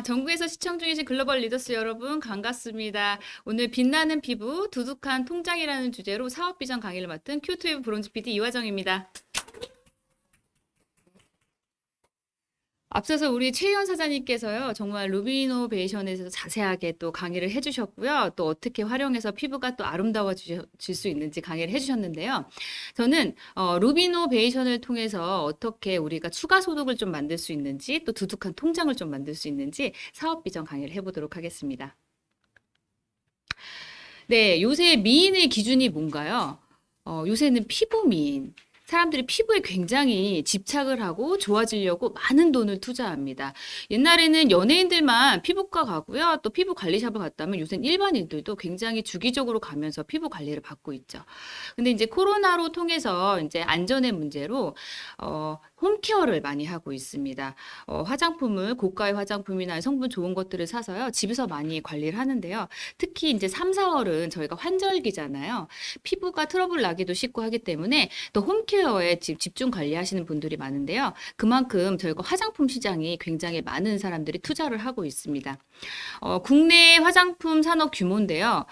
전국에서 시청 중이신 글로벌 리더스 여러분 반갑습니다. 오늘 빛나는 피부, 두둑한 통장이라는 주제로 사업 비전 강의를 맡은 큐투브 브론즈 PD 이화정입니다. 앞서서 우리 최희원 사장님께서요, 정말 루비노베이션에서 자세하게 또 강의를 해주셨고요. 또 어떻게 활용해서 피부가 또 아름다워질 수 있는지 강의를 해주셨는데요. 저는 루비노베이션을 통해서 어떻게 우리가 추가 소득을 좀 만들 수 있는지, 또 두둑한 통장을 좀 만들 수 있는지 사업 비전 강의를 해보도록 하겠습니다. 네, 요새 미인의 기준이 뭔가요? 요새는 피부 미인. 사람들이 피부에 굉장히 집착을 하고 좋아지려고 많은 돈을 투자합니다. 옛날에는 연예인들만 피부과 가고요. 또 피부 관리샵을 갔다면 요새는 일반인들도 굉장히 주기적으로 가면서 피부 관리를 받고 있죠. 근데 이제 코로나로 통해서 이제 안전의 문제로 홈케어를 많이 하고 있습니다. 화장품을 고가의 화장품이나 성분 좋은 것들을 사서요. 집에서 많이 관리를 하는데요. 특히 이제 3, 4월은 저희가 환절기잖아요. 피부가 트러블 나기도 쉽고 하기 때문에 또 홈케어에 집중 관리하시는 분들이 많은데요. 그만큼 저희가 화장품 시장이 굉장히 많은 사람들이 투자를 하고 있습니다. 국내 화장품 산업 규모인데요.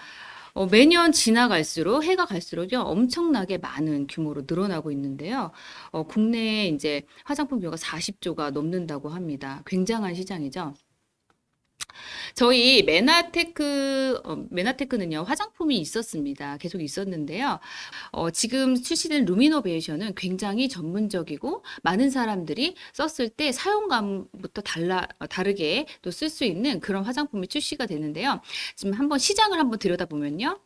매년 지나갈수록 해가 갈수록요 엄청나게 많은 규모로 늘어나고 있는데요. 국내에 이제 화장품 규모가 40조가 넘는다고 합니다. 굉장한 시장이죠. 저희 메나테크는요, 화장품이 있었습니다. 계속 있었는데요. 지금 출시된 루미노베이션은 굉장히 전문적이고 많은 사람들이 썼을 때 사용감부터 다르게 또 쓸 수 있는 그런 화장품이 출시가 되는데요. 지금 한번 시장을 한번 들여다보면요.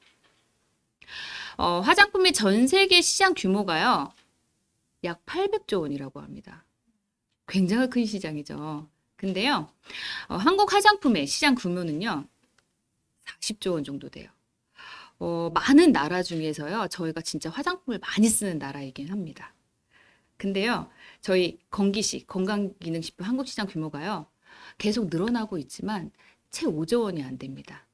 화장품의 전 세계 시장 규모가요. 약 800조 원이라고 합니다. 굉장히 큰 시장이죠. 근데요. 한국 화장품의 시장 규모는요. 40조 원 정도 돼요. 많은 나라 중에서요. 저희가 진짜 화장품을 많이 쓰는 나라이긴 합니다. 근데요. 저희 건강기능식품 한국 시장 규모가요. 계속 늘어나고 있지만 채 5조 원이 안 됩니다.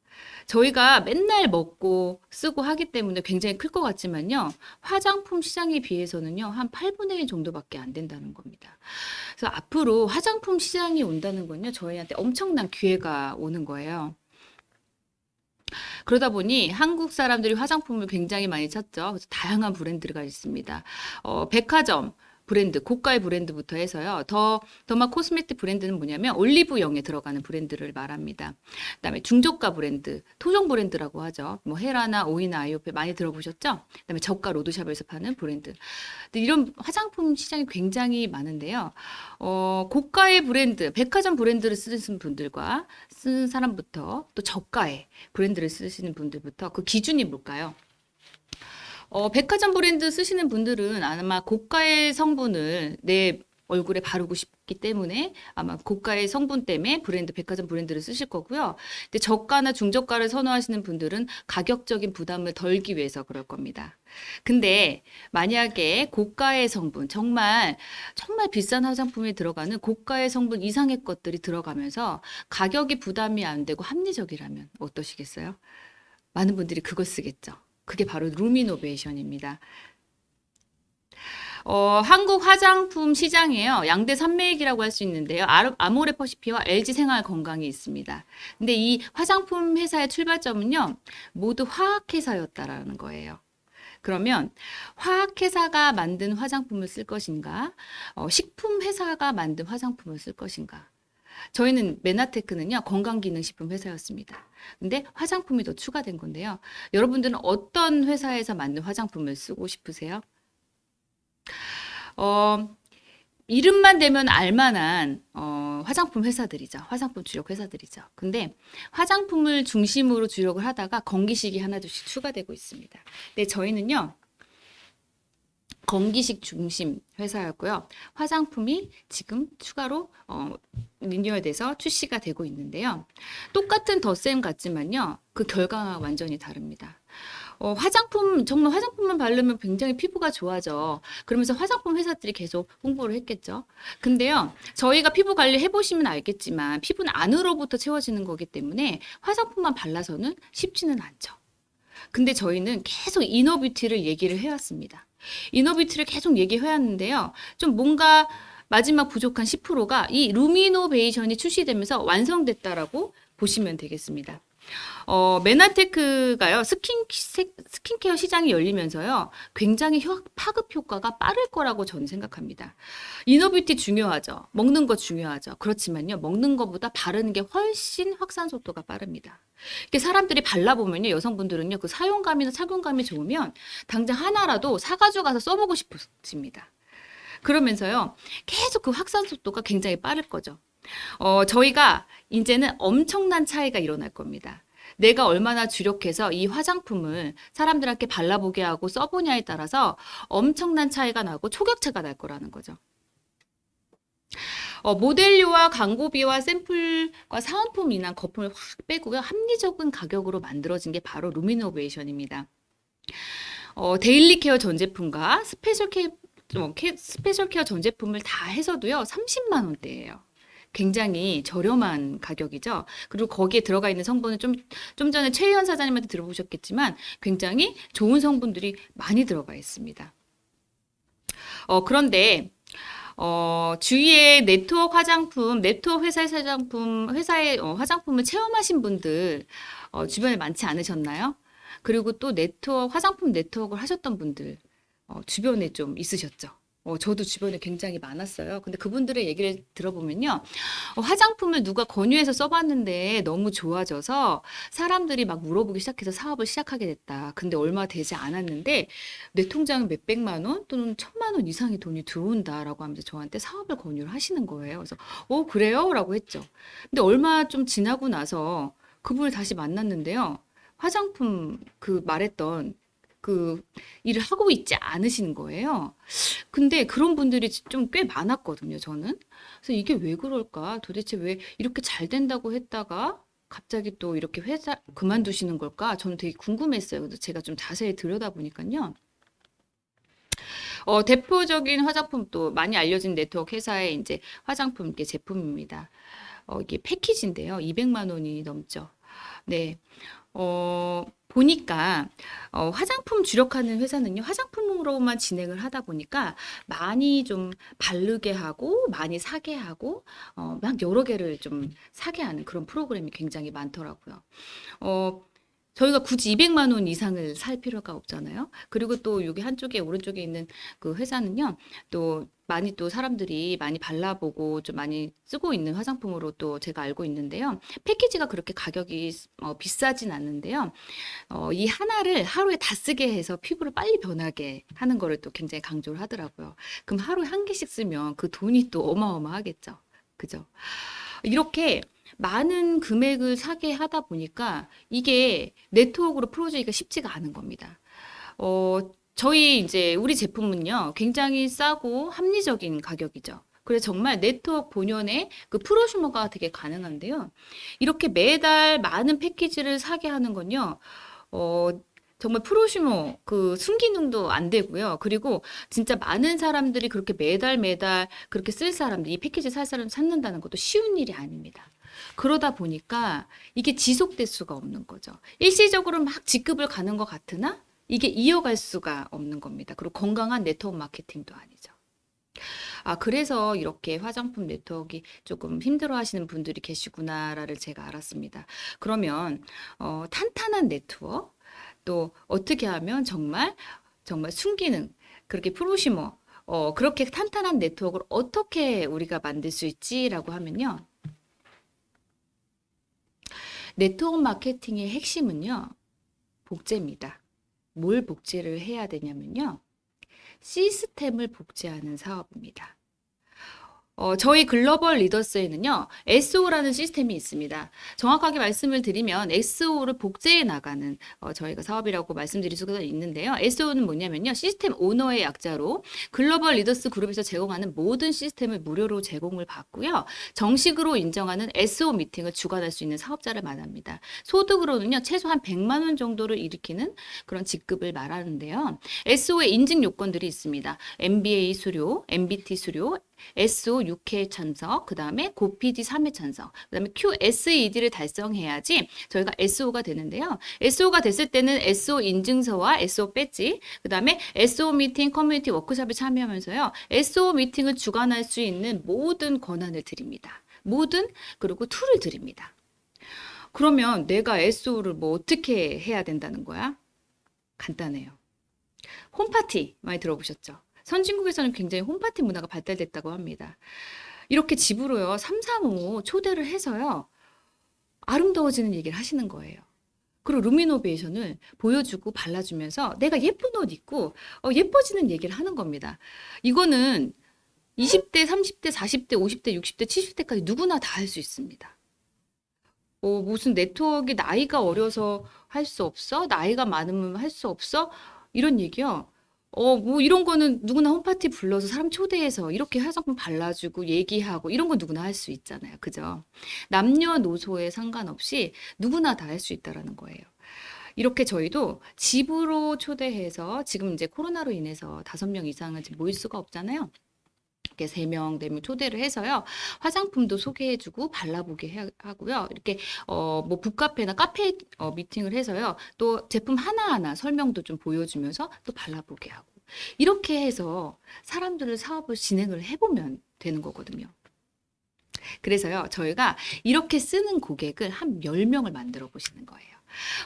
저희가 맨날 먹고 쓰고 하기 때문에 굉장히 클 것 같지만요. 화장품 시장에 비해서는요. 한 8분의 1 정도밖에 안 된다는 겁니다. 그래서 앞으로 화장품 시장이 온다는 건요. 저희한테 엄청난 기회가 오는 거예요. 그러다 보니 한국 사람들이 화장품을 굉장히 많이 찾죠. 그래서 다양한 브랜드가 있습니다. 백화점 브랜드, 고가의 브랜드부터 해서요. 더마 코스메틱 브랜드는 뭐냐면 올리브영에 들어가는 브랜드를 말합니다. 그다음에 중저가 브랜드, 토종 브랜드라고 하죠. 뭐 헤라나 오이나 아이오페 많이 들어보셨죠? 그다음에 저가 로드샵에서 파는 브랜드. 근데 이런 화장품 시장이 굉장히 많은데요. 고가의 브랜드, 백화점 브랜드를 쓰는 분들과 쓰는 사람부터 또 저가의 브랜드를 쓰시는 분들부터 그 기준이 뭘까요? 백화점 브랜드 쓰시는 분들은 아마 고가의 성분을 내 얼굴에 바르고 싶기 때문에 아마 고가의 성분 때문에 백화점 브랜드를 쓰실 거고요. 근데 저가나 중저가를 선호하시는 분들은 가격적인 부담을 덜기 위해서 그럴 겁니다. 근데 만약에 고가의 성분, 정말 비싼 화장품에 들어가는 고가의 성분 이상의 것들이 들어가면서 가격이 부담이 안 되고 합리적이라면 어떠시겠어요? 많은 분들이 그걸 쓰겠죠. 그게 바로 루미노베이션입니다. 한국 화장품 시장에요. 양대 산맥이라고 할 수 있는데요. 아모레 퍼시피와 LG 생활 건강이 있습니다. 근데 이 화장품 회사의 출발점은요. 모두 화학회사였다라는 거예요. 그러면 화학회사가 만든 화장품을 쓸 것인가? 식품회사가 만든 화장품을 쓸 것인가? 저희는 메나테크는요, 건강기능식품 회사였습니다. 근데 화장품이 더 추가된 건데요. 여러분들은 어떤 회사에서 만든 화장품을 쓰고 싶으세요? 이름만 대면 알만한 화장품 회사들이죠. 화장품 주력 회사들이죠. 근데 화장품을 중심으로 주력을 하다가 건기식이 하나둘씩 추가되고 있습니다. 근데 저희는요. 건기식 중심 회사였고요. 화장품이 지금 추가로 리뉴얼돼서 출시가 되고 있는데요. 똑같은 덧셈 같지만요. 그 결과가 완전히 다릅니다. 정말 화장품만 바르면 굉장히 피부가 좋아져. 그러면서 화장품 회사들이 계속 홍보를 했겠죠. 근데요, 저희가 피부 관리 해보시면 알겠지만 피부는 안으로부터 채워지는 거기 때문에 화장품만 발라서는 쉽지는 않죠. 근데 저희는 계속 이너뷰티를 얘기를 해왔습니다. 이너뷰티를 계속 얘기해왔는데요. 좀 뭔가 마지막 부족한 10%가 이 루미노베이션이 출시되면서 완성됐다라고 보시면 되겠습니다. 메나테크가요, 스킨케어 시장이 열리면서요, 굉장히 파급 효과가 빠를 거라고 저는 생각합니다. 이너뷰티 중요하죠. 먹는 거 중요하죠. 그렇지만요, 먹는 것보다 바르는 게 훨씬 확산 속도가 빠릅니다. 이게 사람들이 발라보면요, 여성분들은요, 그 사용감이나 착용감이 좋으면 당장 하나라도 사가지고 가서 써보고 싶으십니다. 그러면서요, 계속 그 확산 속도가 굉장히 빠를 거죠. 저희가 이제는 엄청난 차이가 일어날 겁니다. 내가 얼마나 주력해서 이 화장품을 사람들한테 발라보게 하고 써보냐에 따라서 엄청난 차이가 나고 초격차가 날 거라는 거죠. 모델료와 광고비와 샘플과 사은품 인한 거품을 확 빼고요. 합리적인 가격으로 만들어진 게 바로 루미노베이션입니다. 데일리 케어 전 제품과 스페셜 케어 전 제품을 다 해서도요, 30만 원대예요. 굉장히 저렴한 가격이죠. 그리고 거기에 들어가 있는 성분은 좀 전에 최희연 사장님한테 들어보셨겠지만 굉장히 좋은 성분들이 많이 들어가 있습니다. 그런데 주위에 네트워크 회사의 화장품을 체험하신 분들 주변에 많지 않으셨나요? 그리고 또 화장품 네트워크를 하셨던 분들 주변에 좀 있으셨죠? 저도 주변에 굉장히 많았어요. 근데 그분들의 얘기를 들어보면요, 화장품을 누가 권유해서 써봤는데 너무 좋아져서 사람들이 막 물어보기 시작해서 사업을 시작하게 됐다. 근데 얼마 되지 않았는데 내 통장에 몇백만 원 또는 천만 원 이상의 돈이 들어온다라고 하면서 저한테 사업을 권유를 하시는 거예요. 그래서 그래요? 라고 했죠. 근데 얼마 좀 지나고 나서 그분을 다시 만났는데요. 화장품 말했던 그 일을 하고 있지 않으신 거예요. 근데 그런 분들이 좀 꽤 많았거든요, 저는. 그래서 이게 왜 그럴까? 도대체 왜 이렇게 잘 된다고 했다가 갑자기 또 이렇게 회사 그만두시는 걸까? 저는 되게 궁금했어요. 그래서 제가 좀 자세히 들여다보니까요. 대표적인 화장품 또 많이 알려진 네트워크 회사의 이제 화장품 이게 제품입니다. 이게 패키지인데요. 200만 원이 넘죠. 네. 보니까 화장품 주력하는 회사는요, 화장품으로만 진행을 하다 보니까 많이 좀 바르게 하고 많이 사게 하고 막 여러 개를 좀 사게 하는 그런 프로그램이 굉장히 많더라고요. 저희가 굳이 200만 원 이상을 살 필요가 없잖아요. 그리고 또 여기 한쪽에 오른쪽에 있는 그 회사는요, 또 많이 또 사람들이 많이 발라보고 좀 많이 쓰고 있는 화장품으로 또 제가 알고 있는데요. 패키지가 그렇게 가격이 비싸진 않는데요. 이 하나를 하루에 다 쓰게 해서 피부를 빨리 변하게 하는 거를 또 굉장히 강조를 하더라고요. 그럼 하루에 한 개씩 쓰면 그 돈이 또 어마어마하겠죠. 그죠? 이렇게 많은 금액을 사게 하다 보니까 이게 네트워크로 풀어주기가 쉽지가 않은 겁니다. 우리 제품은요, 굉장히 싸고 합리적인 가격이죠. 그래서 정말 네트워크 본연의 그 프로슈머가 되게 가능한데요. 이렇게 매달 많은 패키지를 사게 하는 건요, 정말 프로슈머 그 순기능도 안 되고요. 그리고 진짜 많은 사람들이 그렇게 매달 그렇게 쓸 사람들, 이 패키지 살 사람 찾는다는 것도 쉬운 일이 아닙니다. 그러다 보니까 이게 지속될 수가 없는 거죠. 일시적으로 막 직급을 가는 것 같으나 이게 이어갈 수가 없는 겁니다. 그리고 건강한 네트워크 마케팅도 아니죠. 그래서 이렇게 화장품 네트워크가 조금 힘들어 하시는 분들이 계시구나를 제가 알았습니다. 그러면 탄탄한 네트워크, 또 어떻게 하면 정말 순기능, 그렇게 프로시머, 그렇게 탄탄한 네트워크를 어떻게 우리가 만들 수 있지라고 하면요. 네트워크 마케팅의 핵심은요, 복제입니다. 뭘 복제를 해야 되냐면요, 시스템을 복제하는 사업입니다. 저희 글로벌 리더스에는요, SO라는 시스템이 있습니다. 정확하게 말씀을 드리면 SO를 복제해 나가는 저희가 사업이라고 말씀드릴 수가 있는데요. SO는 뭐냐면요, 시스템 오너의 약자로 글로벌 리더스 그룹에서 제공하는 모든 시스템을 무료로 제공을 받고요. 정식으로 인정하는 SO 미팅을 주관할 수 있는 사업자를 말합니다. 소득으로는요, 최소한 100만 원 정도를 일으키는 그런 직급을 말하는데요. SO의 인증 요건들이 있습니다. MBA 수료, MBT 수료, SO 6회 찬성, 그 다음에 고PD 3회 찬성, 그 다음에 QSED를 달성해야지 저희가 SO가 되는데요. SO가 됐을 때는 SO 인증서와 SO 배지, 그 다음에 SO 미팅, 커뮤니티 워크숍에 참여하면서요. SO 미팅을 주관할 수 있는 모든 권한을 드립니다. 그리고 툴을 드립니다. 그러면 내가 SO를 뭐 어떻게 해야 된다는 거야? 간단해요. 홈파티 많이 들어보셨죠? 선진국에서는 굉장히 홈파티 문화가 발달됐다고 합니다. 이렇게 집으로요, 3, 3, 5 초대를 해서요, 아름다워지는 얘기를 하시는 거예요. 그리고 루미노베이션을 보여주고 발라주면서 내가 예쁜 옷 입고 예뻐지는 얘기를 하는 겁니다. 이거는 20대, 30대, 40대, 50대, 60대, 70대까지 누구나 다 할 수 있습니다. 무슨 네트워크 나이가 어려서 할 수 없어? 나이가 많으면 할 수 없어? 이런 얘기요. 뭐 이런 거는 누구나 홈파티 불러서 사람 초대해서 이렇게 화장품 발라주고 얘기하고 이런 거 누구나 할 수 있잖아요. 그죠? 남녀노소에 상관없이 누구나 다 할 수 있다라는 거예요. 이렇게 저희도 집으로 초대해서 지금 이제 코로나로 인해서 5명 이상은 지금 모일 수가 없잖아요. 이렇게 3명, 4명 초대를 해서요. 화장품도 소개해주고 발라보게 하고요. 이렇게 뭐 북카페나 카페 미팅을 해서요. 또 제품 하나하나 설명도 좀 보여주면서 또 발라보게 하고 이렇게 해서 사람들을 사업을 진행을 해보면 되는 거거든요. 그래서요. 저희가 이렇게 쓰는 고객을 한 10명을 만들어 보시는 거예요.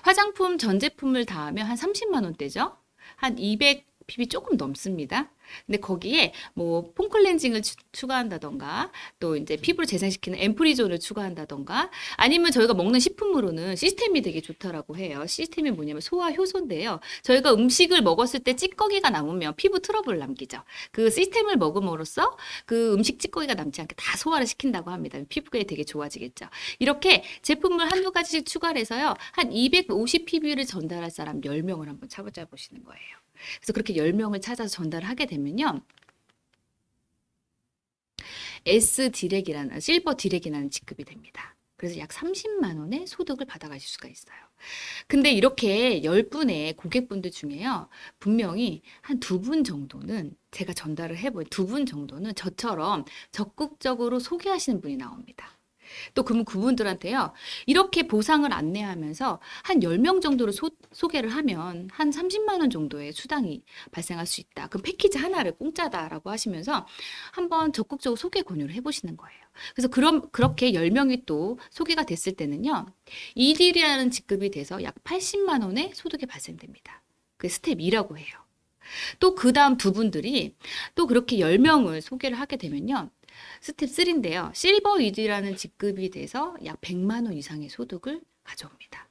화장품 전 제품을 다 하면 한 30만 원대죠. 한 200 ppb 조금 넘습니다. 근데 거기에 뭐 폼클렌징을 추가한다던가 또 이제 피부를 재생시키는 앰프리존을 추가한다던가 아니면 저희가 먹는 식품으로는 시스템이 되게 좋다라고 해요. 시스템이 뭐냐면 소화 효소인데요. 저희가 음식을 먹었을 때 찌꺼기가 남으면 피부 트러블을 남기죠. 그 시스템을 먹음으로써 그 음식 찌꺼기가 남지 않게 다 소화를 시킨다고 합니다. 피부가 되게 좋아지겠죠. 이렇게 제품을 한두 가지씩 추가를 해서요. 한 250 ppb를 전달할 사람 10명을 한번 찾아보시는 거예요. 그래서 그렇게 10명을 찾아서 전달을 하게 되면요. 실버 디렉이라는 직급이 됩니다. 그래서 약 30만 원의 소득을 받아가실 수가 있어요. 근데 이렇게 10분의 고객분들 중에요. 분명히 한 2분 정도는 제가 전달을 해본 2분 정도는 저처럼 적극적으로 소개하시는 분이 나옵니다. 또 그분들한테요. 이렇게 보상을 안내하면서 한 10명 정도를 소개를 하면 한 30만 원 정도의 수당이 발생할 수 있다. 그럼 패키지 하나를 공짜다라고 하시면서 한번 적극적으로 소개 권유를 해보시는 거예요. 그래서 그렇게 10명이 또 소개가 됐을 때는요. 이딜이라는 직급이 돼서 약 80만 원의 소득이 발생됩니다. 그게 스텝 2라고 해요. 또 그 다음 두 분들이 또 그렇게 10명을 소개를 하게 되면요. 스텝 3인데요. 실버 위드라는 직급이 돼서 약 100만 원 이상의 소득을 가져옵니다.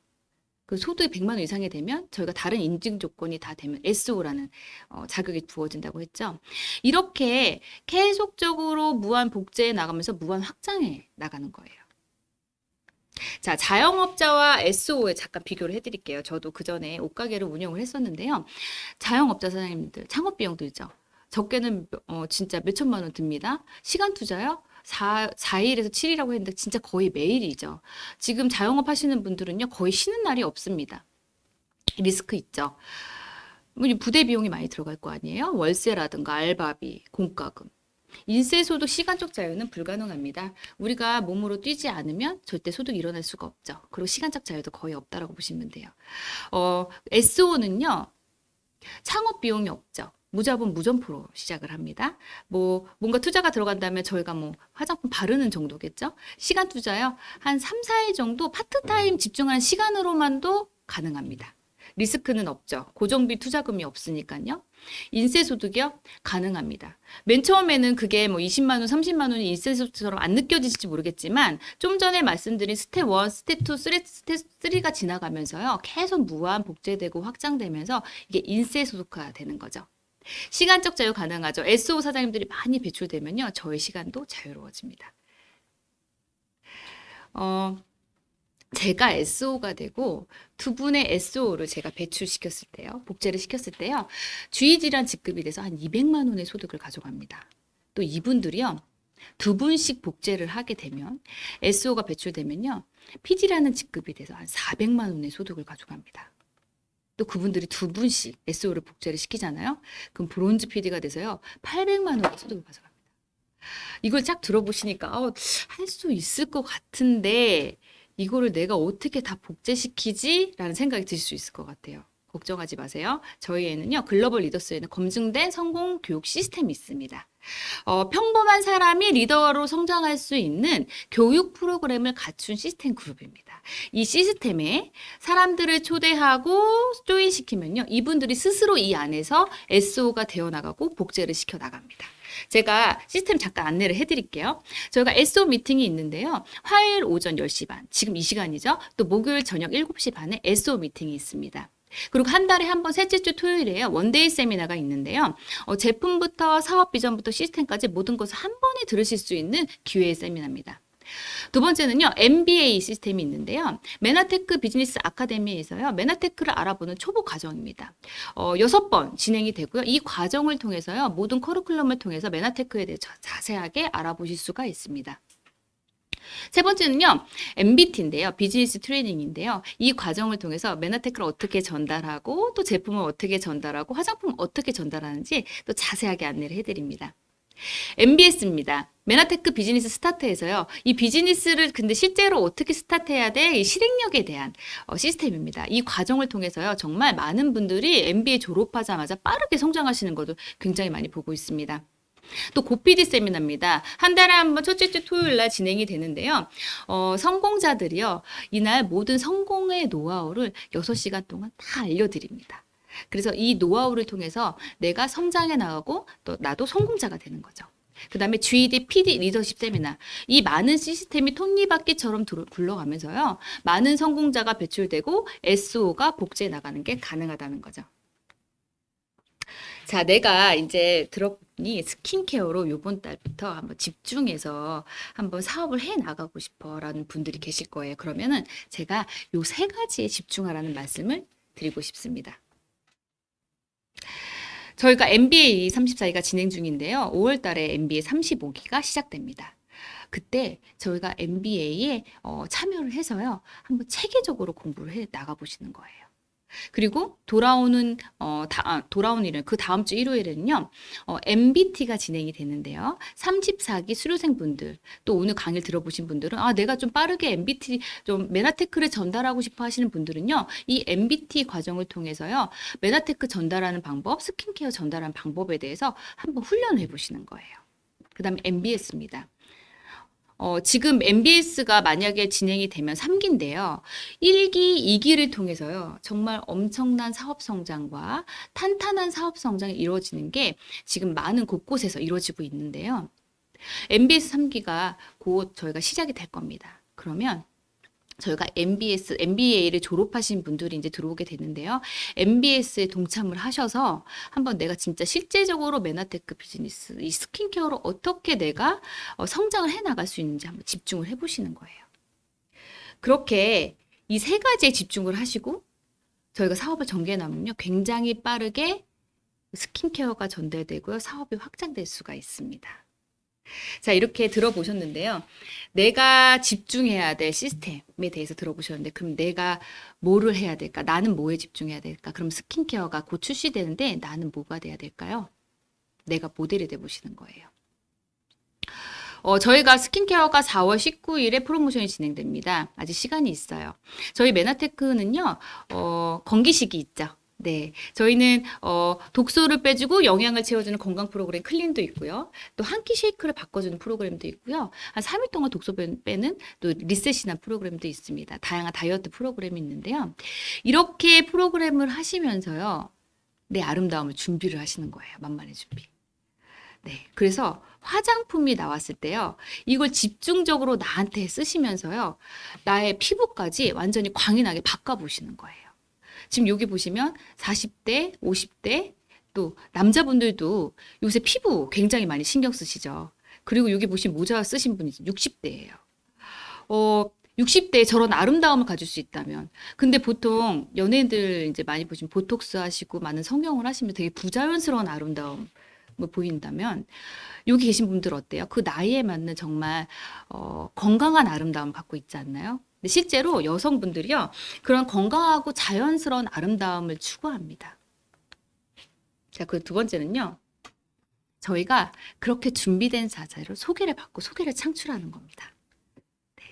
그 소득이 100만 원 이상이 되면 저희가 다른 인증 조건이 다 되면 SO라는 자격이 부어진다고 했죠. 이렇게 계속적으로 무한 복제해 나가면서 무한 확장해 나가는 거예요. 자, 자영업자와 SO에 잠깐 비교를 해드릴게요. 저도 그 전에 옷가게를 운영을 했었는데요. 자영업자 사장님들 창업 비용 들죠. 적게는 진짜 몇천만 원 듭니다. 시간 투자요? 4일에서 7일이라고 했는데 진짜 거의 매일이죠. 지금 자영업 하시는 분들은요. 거의 쉬는 날이 없습니다. 리스크 있죠. 부대 비용이 많이 들어갈 거 아니에요? 월세라든가 알바비, 공과금. 인쇄소득 시간적 자유는 불가능합니다. 우리가 몸으로 뛰지 않으면 절대 소득이 일어날 수가 없죠. 그리고 시간적 자유도 거의 없다라고 보시면 돼요. SO는요. 창업 비용이 없죠. 무자본 무점포로 시작을 합니다. 뭐 뭔가 투자가 들어간다면 저희가 뭐 화장품 바르는 정도겠죠. 시간 투자요. 한 3, 4일 정도 파트타임 집중하는 시간으로만도 가능합니다. 리스크는 없죠. 고정비 투자금이 없으니까요. 인쇄소득이요? 가능합니다. 맨 처음에는 그게 뭐 20만 원, 30만 원이 인쇄소득처럼 안 느껴지실지 모르겠지만 좀 전에 말씀드린 스텝 1, 스텝 2, 스텝 3가 지나가면서요. 계속 무한 복제되고 확장되면서 이게 인쇄소득화 되는 거죠. 시간적 자유 가능하죠. SO 사장님들이 많이 배출되면요. 저의 시간도 자유로워집니다. 제가 SO가 되고 두 분의 SO를 제가 배출시켰을 때요. 복제를 시켰을 때요. GED란 직급이 돼서 한 200만 원의 소득을 가져갑니다. 또 이분들이요. 2분씩 복제를 하게 되면 SO가 배출되면요. PD라는 직급이 돼서 한 400만 원의 소득을 가져갑니다. 또 그분들이 2분씩 SO를 복제를 시키잖아요. 그럼 브론즈 PD가 돼서요. 800만 원의 소득을 가져갑니다. 이걸 쫙 들어보시니까 할 수 있을 것 같은데 이거를 내가 어떻게 다 복제시키지? 라는 생각이 들 수 있을 것 같아요. 걱정하지 마세요. 저희에는요, 글로벌 리더스에는 검증된 성공 교육 시스템이 있습니다. 평범한 사람이 리더로 성장할 수 있는 교육 프로그램을 갖춘 시스템 그룹입니다. 이 시스템에 사람들을 초대하고 조인시키면요, 이분들이 스스로 이 안에서 SO가 되어 나가고 복제를 시켜 나갑니다. 제가 시스템 잠깐 안내를 해드릴게요. 저희가 SO 미팅이 있는데요. 화요일 오전 10시 반, 지금 이 시간이죠. 또 목요일 저녁 7시 반에 SO 미팅이 있습니다. 그리고 한 달에 한 번 셋째 주 토요일에요. 원데이 세미나가 있는데요. 제품부터 사업 비전부터 시스템까지 모든 것을 한 번에 들으실 수 있는 기회의 세미나입니다. 두 번째는요, MBA 시스템이 있는데요. 메나테크 비즈니스 아카데미에서요, 메나테크를 알아보는 초보 과정입니다. 6번 진행이 되고요. 이 과정을 통해서요, 모든 커리큘럼을 통해서 메나테크에 대해 자세하게 알아보실 수가 있습니다. 세 번째는요, MBT인데요. 비즈니스 트레이닝인데요. 이 과정을 통해서 메나테크를 어떻게 전달하고 또 제품을 어떻게 전달하고 화장품을 어떻게 전달하는지 또 자세하게 안내를 해드립니다. MBS입니다. 메나테크 비즈니스 스타트에서요. 이 비즈니스를 근데 실제로 어떻게 스타트해야 돼? 이 실행력에 대한 시스템입니다. 이 과정을 통해서요. 정말 많은 분들이 MBA 졸업하자마자 빠르게 성장하시는 것도 굉장히 많이 보고 있습니다. 또 고PD 세미나입니다. 한 달에 한 번 첫째 주 토요일 날 진행이 되는데요. 성공자들이요. 이날 모든 성공의 노하우를 6시간 동안 다 알려드립니다. 그래서 이 노하우를 통해서 내가 성장해 나가고 또 나도 성공자가 되는 거죠. 그 다음에 GED, PD 리더십 세미나. 이 많은 시스템이 톱니바퀴처럼 굴러가면서요. 많은 성공자가 배출되고 SO가 복제해 나가는 게 가능하다는 거죠. 자, 내가 이제 들었니 스킨케어로 요번 달부터 한번 집중해서 한번 사업을 해 나가고 싶어라는 분들이 계실 거예요. 그러면은 제가 요 3가지에 집중하라는 말씀을 드리고 싶습니다. 저희가 MBA 34기가 진행 중인데요. 5월 달에 MBA 35기가 시작됩니다. 그때 저희가 MBA에 참여를 해서요. 한번 체계적으로 공부를 해 나가보시는 거예요. 그리고 돌아오는 일요일, 그 다음 주 일요일에는요, MBT가 진행이 되는데요. 34기 수료생 분들, 또 오늘 강의를 들어보신 분들은, 내가 좀 빠르게 MBT, 좀 메나테크를 전달하고 싶어 하시는 분들은요, 이 MBT 과정을 통해서요, 메나테크 전달하는 방법, 스킨케어 전달하는 방법에 대해서 한번 훈련을 해보시는 거예요. 그 다음에 MBS입니다. 지금 MBS가 만약에 진행이 되면 3기인데요. 1기, 2기를 통해서요. 정말 엄청난 사업 성장과 탄탄한 사업 성장이 이루어지는 게 지금 많은 곳곳에서 이루어지고 있는데요. MBS 3기가 곧 저희가 시작이 될 겁니다. 그러면 저희가 MBA를 졸업하신 분들이 이제 들어오게 되는데요. MBS에 동참을 하셔서 한번 내가 진짜 실제적으로 메나테크 비즈니스, 이 스킨케어로 어떻게 내가 성장을 해 나갈 수 있는지 한번 집중을 해보시는 거예요. 그렇게 이 3가지에 집중을 하시고 저희가 사업을 전개해 나면요. 굉장히 빠르게 스킨케어가 전달되고요. 사업이 확장될 수가 있습니다. 자, 이렇게 들어보셨는데요. 내가 집중해야 될 시스템에 대해서 들어보셨는데, 그럼 내가 뭐를 해야 될까? 나는 뭐에 집중해야 될까? 그럼 스킨케어가 곧 출시되는데, 나는 뭐가 돼야 될까요? 내가 모델이 돼 보시는 거예요. 저희가 스킨케어가 4월 19일에 프로모션이 진행됩니다. 아직 시간이 있어요. 저희 메나테크는요, 건기식이 있죠. 네, 저희는 독소를 빼주고 영양을 채워주는 건강 프로그램 클린도 있고요. 또 한 끼 쉐이크를 바꿔주는 프로그램도 있고요. 한 3일 동안 독소 빼는 또 리셋이나 프로그램도 있습니다. 다양한 다이어트 프로그램이 있는데요. 이렇게 프로그램을 하시면서요. 내 아름다움을 준비를 하시는 거예요. 만만의 준비. 네, 그래서 화장품이 나왔을 때요. 이걸 집중적으로 나한테 쓰시면서요. 나의 피부까지 완전히 광이 나게 바꿔보시는 거예요. 지금 여기 보시면 40대, 50대, 또 남자분들도 요새 피부 굉장히 많이 신경 쓰시죠. 그리고 여기 보시면 모자 쓰신 분이 60대예요. 60대에 저런 아름다움을 가질 수 있다면. 근데 보통 연예인들 이제 많이 보시면 보톡스 하시고 많은 성형을 하시면 되게 부자연스러운 아름다움을 보인다면 여기 계신 분들 어때요? 그 나이에 맞는 정말 건강한 아름다움을 갖고 있지 않나요? 근데 실제로 여성분들이요. 그런 건강하고 자연스러운 아름다움을 추구합니다. 자, 그 두 번째는요. 저희가 그렇게 준비된 자세로 소개를 받고 소개를 창출하는 겁니다. 네.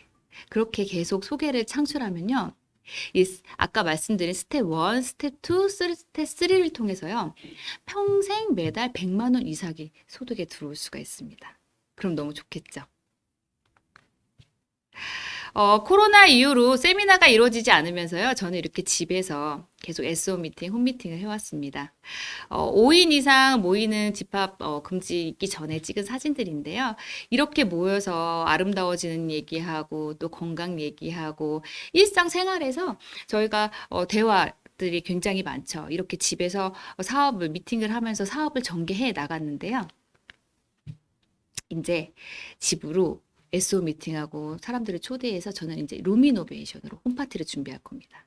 그렇게 계속 소개를 창출하면요. 아까 말씀드린 스텝 1, 스텝 2, 스텝 3를 통해서요. 평생 매달 100만 원 이상이 소득에 들어올 수가 있습니다. 그럼 너무 좋겠죠. 코로나 이후로 세미나가 이루어지지 않으면서요. 저는 이렇게 집에서 계속 SO 미팅, 홈 미팅을 해왔습니다. 5인 이상 모이는 집합 금지 있기 전에 찍은 사진들인데요. 이렇게 모여서 아름다워지는 얘기하고 또 건강 얘기하고 일상생활에서 저희가 대화들이 굉장히 많죠. 이렇게 집에서 미팅을 하면서 사업을 전개해 나갔는데요. 이제 집으로 SO 미팅하고 사람들을 초대해서 저는 이제 루미노베이션으로 홈파티를 준비할 겁니다.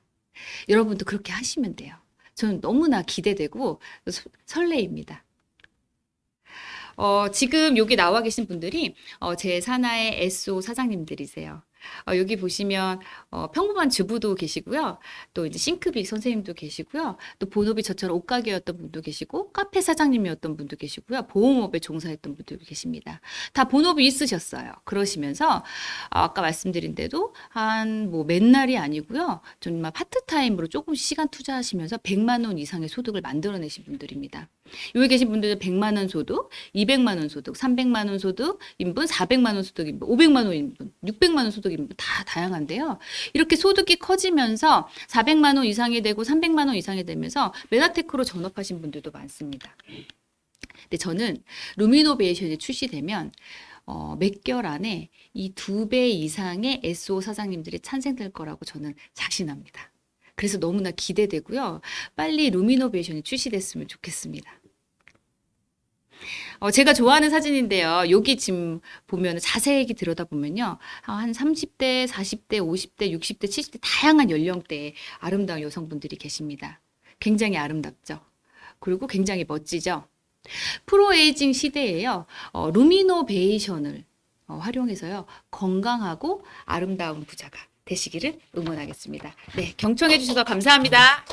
여러분도 그렇게 하시면 돼요. 저는 너무나 기대되고 설레입니다. 지금 여기 나와 계신 분들이 제 산하의 SO 사장님들이세요. 여기 보시면 평범한 주부도 계시고요. 또 이제 싱크빅 선생님도 계시고요. 또 본업이 저처럼 옷가게였던 분도 계시고 카페 사장님이었던 분도 계시고요. 보험업에 종사했던 분도 계십니다. 다 본업이 있으셨어요. 그러시면서 아까 말씀드린 대로 한 뭐 맨날이 아니고요. 정말 파트타임으로 조금씩 시간 투자하시면서 100만 원 이상의 소득을 만들어내신 분들입니다. 여기 계신 분들은 100만 원 소득, 200만 원 소득, 300만 원 소득 인분, 400만 원 소득 인분, 500만 원 인분, 600만 원 소득 인분 다 다양한데요. 이렇게 소득이 커지면서 400만 원 이상이 되고 300만 원 이상이 되면서 메나테크로 전업하신 분들도 많습니다. 근데 저는 루미노베이션이 출시되면 몇 개월 안에 이 2배 이상의 SO 사장님들이 탄생될 거라고 저는 자신합니다. 그래서 너무나 기대되고요. 빨리 루미노베이션이 출시됐으면 좋겠습니다. 제가 좋아하는 사진인데요. 여기 지금 보면 자세히 들여다보면요. 한 30대, 40대, 50대, 60대, 70대 다양한 연령대의 아름다운 여성분들이 계십니다. 굉장히 아름답죠. 그리고 굉장히 멋지죠. 프로에이징 시대에요. 루미노베이션을 활용해서요. 건강하고 아름다운 부자가 되시기를 응원하겠습니다. 네, 경청해 주셔서 감사합니다.